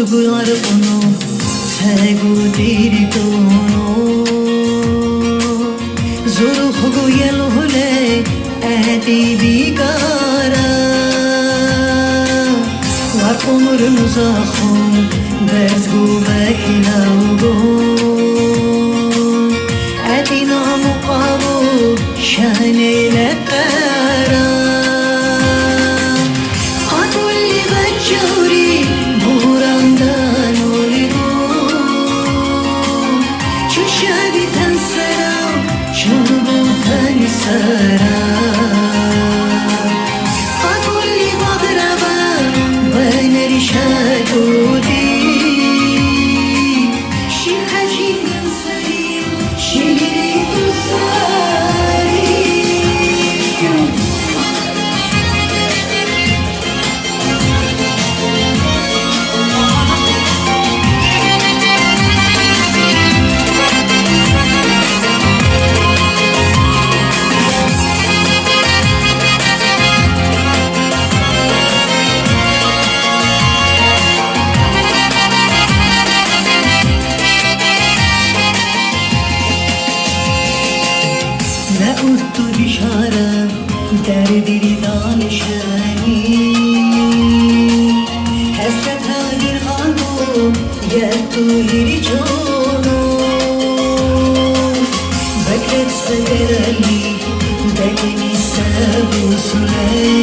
Suglar onu Segu diri tono Zuru khugu yelo hole Eti bikara Vakumurun zakhun Bezgu bekhilago Eti namu qabu Shane lekara Atulli bachuri Burandan oligo Çüşadi tansara Çubu tansara Atulli bagraba Beneri şadudi Şirhaci tansari Şiri tansari Uttu bişara derdiri danışani Hasret halir hano yettu liricono Beklet severali bekini sebu sule